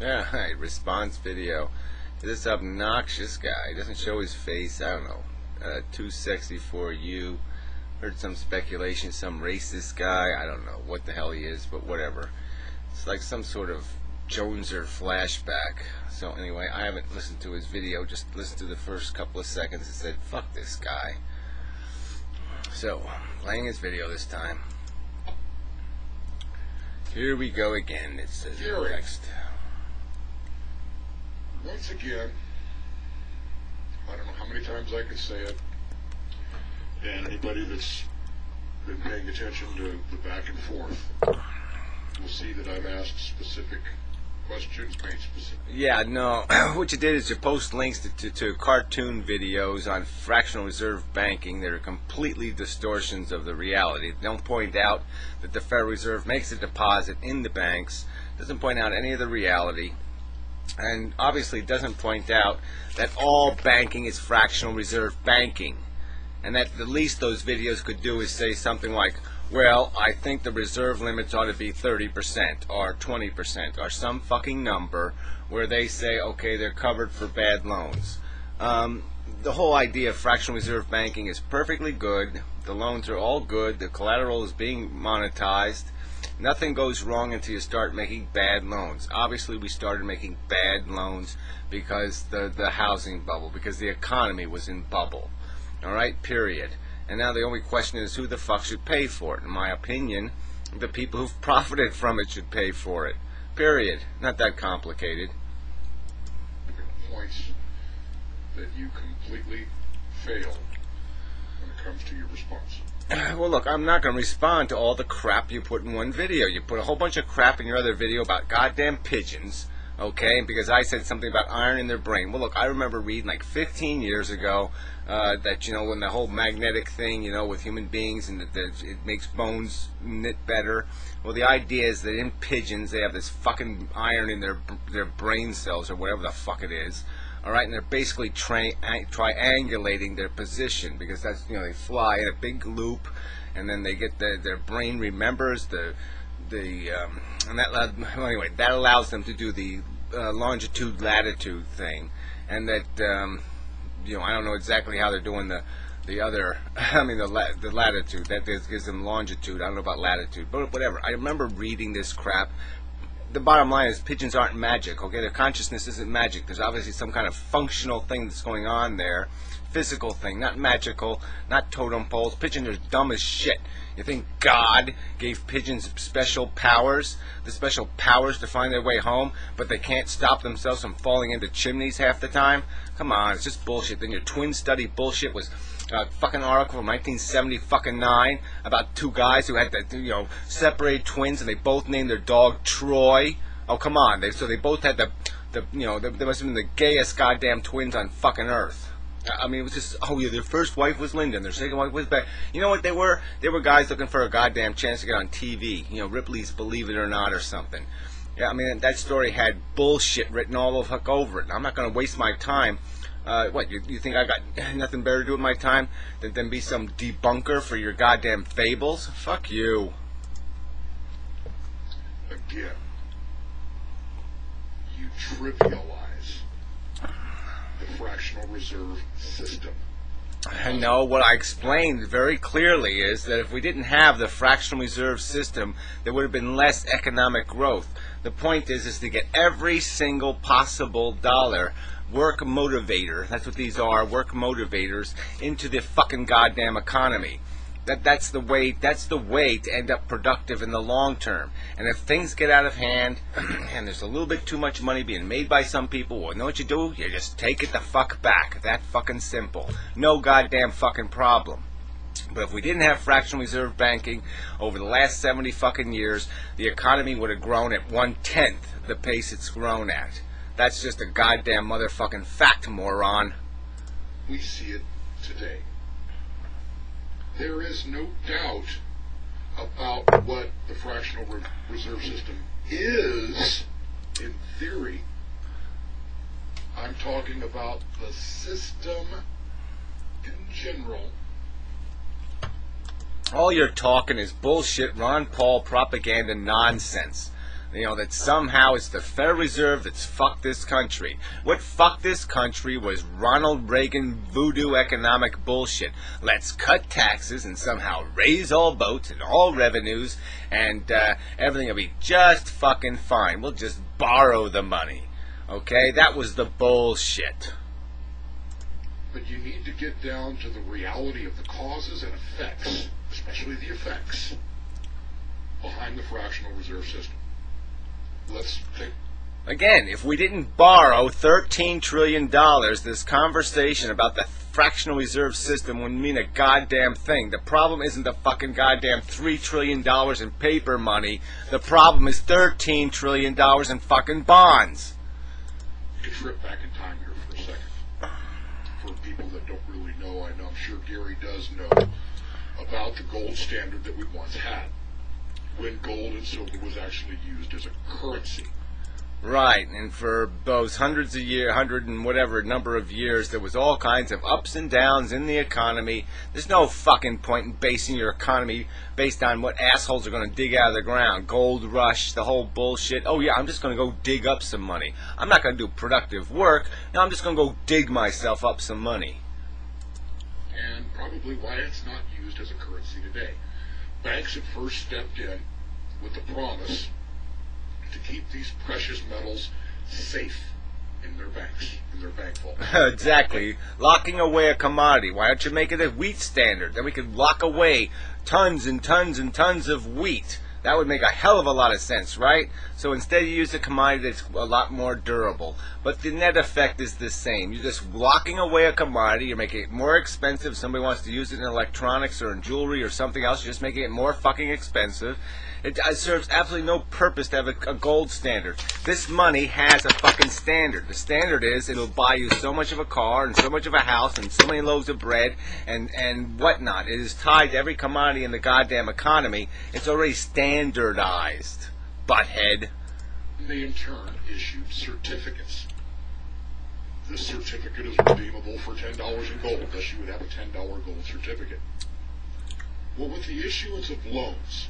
Alright, response video. This obnoxious guy doesn't show his face. I don't know. 2SecSee4u. Heard some speculation, some racist guy. I don't know what the hell he is, but whatever. It's like some sort of Joneser flashback. So anyway, I haven't listened to his video. Just listened to the first couple of seconds and said, fuck this guy. So, playing his video this time. Here we go again. It says next. Once again, I don't know how many times I could say it, and anybody that's been paying attention to the back and forth will see that I've asked specific questions, made specific. Yeah, no, what you did is you post links to cartoon videos on fractional reserve banking that are completely distortions of the reality. They don't point out that the Federal Reserve makes a deposit in the banks, doesn't point out any of the reality, and obviously doesn't point out that all banking is fractional reserve banking. And that the least those videos could do is say something like, well, I think the reserve limits ought to be 30% or 20% or some fucking number where they say, okay, they're covered for bad loans. The whole idea of fractional reserve banking is perfectly good. The loans are all good. The collateral is being monetized. Nothing goes wrong until you start making bad loans. Obviously, we started making bad loans because the housing bubble, because the economy was in bubble. All right, period. And now the only question is who the fuck should pay for it. In my opinion, the people who've profited from it should pay for it. Period. Not that complicated. Points that you completely fail when it comes to your response. Well, look, I'm not going to respond to all the crap you put in one video. You put a whole bunch of crap in your other video about goddamn pigeons, okay? Because I said something about iron in their brain. Well, look, I remember reading like 15 years ago that, you know, when the whole magnetic thing, you know, with human beings and that it makes bones knit better. Well, the idea is that in pigeons, they have this fucking iron in their brain cells or whatever the fuck it is. All right, and they're basically triangulating their position because that's, you know, they fly in a big loop, and then they get their brain remembers and that anyway that allows them to do the longitude latitude thing, and that you know, I don't know exactly how they're doing the other I mean the latitude that gives them longitude. I don't know about latitude, but whatever. I remember reading this crap. The bottom line is pigeons aren't magic, okay? Their consciousness isn't magic. There's obviously some kind of functional thing that's going on there. Physical thing, not magical, not totem poles. Pigeons are dumb as shit. You think God gave pigeons special powers? The special powers to find their way home, but they can't stop themselves from falling into chimneys half the time? Come on, it's just bullshit. Then your twin study bullshit was a fucking article from 1979 about two guys who had to, you know, separate twins, and they both named their dog Troy. Oh, come on. So they both had the you know, they must have been the gayest goddamn twins on fucking earth. I mean, it was just, oh yeah, their first wife was Linda, and their second wife was Beth. You know what they were? They were guys looking for a goddamn chance to get on TV. You know, Ripley's Believe It or Not or something. Yeah, I mean, that story had bullshit written all over it. I'm not going to waste my time. What, you think I got nothing better to do with my time than be some debunker for your goddamn fables? Fuck you. Again, you trivialize the fractional reserve system. I know what I explained very clearly is that if we didn't have the fractional reserve system, there would have been less economic growth. The point is to get every single possible dollar, work motivator, that's what these are, work motivators, into the fucking goddamn economy. That's the way to end up productive in the long term. And if things get out of hand and there's a little bit too much money being made by some people, well, you know what you do? You just take it the fuck back. That fucking simple. No goddamn fucking problem. But if we didn't have fractional reserve banking over the last 70 fucking years, the economy would have grown at 1/10 the pace it's grown at. That's just a goddamn motherfucking fact, moron. We see it today. There is no doubt about what the fractional reserve system is in theory. I'm talking about the system in general. All you're talking is bullshit, Ron Paul propaganda nonsense. You know, that somehow it's the Federal Reserve that's fucked this country. What fucked this country was Ronald Reagan voodoo economic bullshit. Let's cut taxes and somehow raise all boats and all revenues, and everything will be just fucking fine. We'll just borrow the money. Okay? That was the bullshit. But you need to get down to the reality of the causes and effects, especially the effects, behind the fractional reserve system. Let's take... Again, if we didn't borrow $13 trillion, this conversation about the fractional reserve system wouldn't mean a goddamn thing. The problem isn't the fucking goddamn $3 trillion in paper money. The problem is $13 trillion in fucking bonds. You can trip back in time here for a second. For people that don't really know, I'm sure Gary does know about the gold standard that we once had, when gold and silver was actually used as a currency. Right, and for those hundred and whatever number of years, there was all kinds of ups and downs in the economy. There's no fucking point in basing your economy based on what assholes are going to dig out of the ground. Gold rush, the whole bullshit. Oh yeah, I'm just going to go dig up some money. I'm not going to do productive work. No, I'm just going to go dig myself up some money. And probably why it's not used as a currency today. Banks had first stepped in with the promise to keep these precious metals safe in their banks, in their bank vault. Exactly. Locking away a commodity. Why don't you make it a wheat standard? Then we could lock away tons and tons and tons of wheat. That would make a hell of a lot of sense, right? So instead you use a commodity that's a lot more durable. But the net effect is the same. You're just locking away a commodity. You're making it more expensive. Somebody wants to use it in electronics or in jewelry or something else. You're just making it more fucking expensive. It serves absolutely no purpose to have a gold standard. This money has a fucking standard. The standard is it'll buy you so much of a car and so much of a house and so many loaves of bread and whatnot. It is tied to every commodity in the goddamn economy. It's already standardized. Butthead. They in turn issued certificates. This certificate is redeemable for $10 in gold. Thus you would have a $10 gold certificate. Well, with the issuance of loans,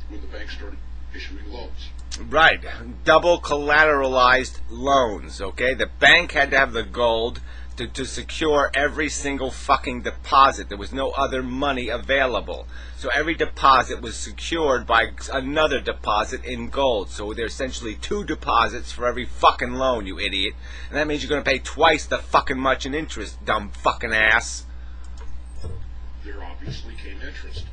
when the bank started issuing loans. Right. Double collateralized loans, okay? The bank had to have the gold to secure every single fucking deposit. There was no other money available. So every deposit was secured by another deposit in gold. So there's essentially two deposits for every fucking loan, you idiot. And that means you're going to pay twice the fucking much in interest, dumb fucking ass. There obviously came interest.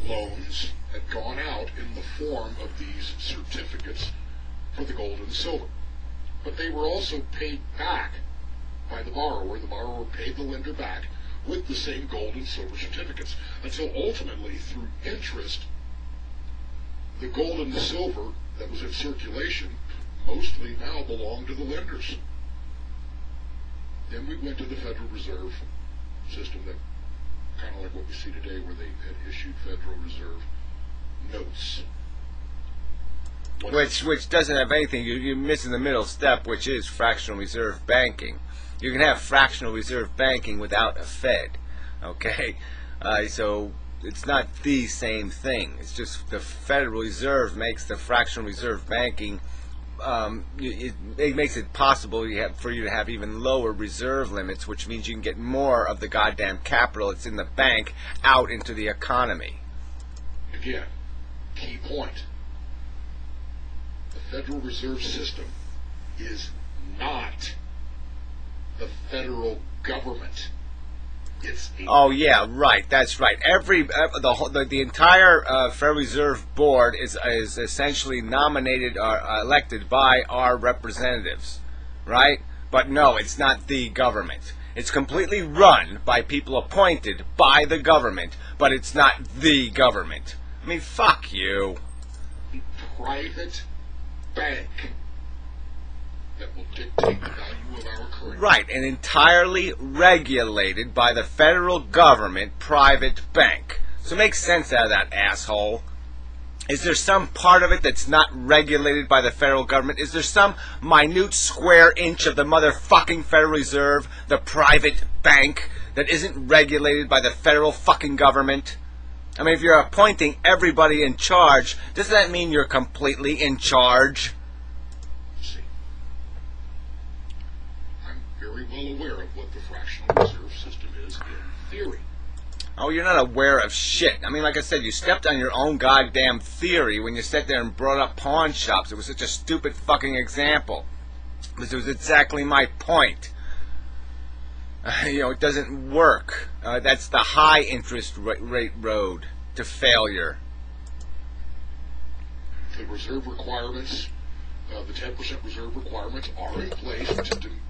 Loans had gone out in the form of these certificates for the gold and the silver. But they were also paid back by the borrower. The borrower paid the lender back with the same gold and silver certificates, until ultimately, through interest, the gold and the silver that was in circulation mostly now belonged to the lenders. Then we went to the Federal Reserve system, that kind of like what we see today, where they had issued Federal Reserve notes. Which doesn't have anything. You're missing the middle step, which is fractional reserve banking. You can have fractional reserve banking without a Fed, okay? So it's not the same thing. It's just the Federal Reserve makes the fractional reserve banking. It makes it possible for you to have even lower reserve limits, which means you can get more of the goddamn capital that's in the bank out into the economy. Again, key point. The Federal Reserve System is not the federal government. It's oh yeah, right. That's right. The entire Federal Reserve Board is essentially nominated or elected by our representatives, right? But no, it's not the government. It's completely run by people appointed by the government, but it's not the government. I mean, fuck you. A private bank that will dictate the value of our currency. Right, an entirely regulated by the federal government private bank. So make sense out of that, asshole. Is there some part of it that's not regulated by the federal government? Is there some minute square inch of the motherfucking Federal Reserve, the private bank, that isn't regulated by the federal fucking government? I mean, if you're appointing everybody in charge, does that mean you're completely in charge? See, I'm very well aware of what the fractional reserve system is in theory. Oh, you're not aware of shit. I mean, like I said, you stepped on your own goddamn theory when you sat there and brought up pawn shops. It was such a stupid fucking example. Because it was exactly my point. It doesn't work. That's the high interest rate road to failure. The reserve requirements, the 10% reserve requirements are in place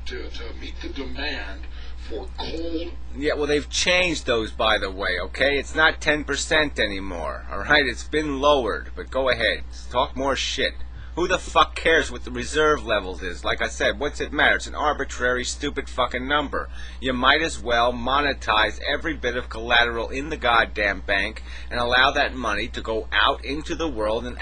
to meet the demand for coal. Yeah, well, they've changed those, by the way, okay? It's not 10% anymore, alright? It's been lowered, but go ahead. Talk more shit. Who the fuck cares what the reserve levels is? Like I said, what's it matter? It's an arbitrary, stupid fucking number. You might as well monetize every bit of collateral in the goddamn bank and allow that money to go out into the world and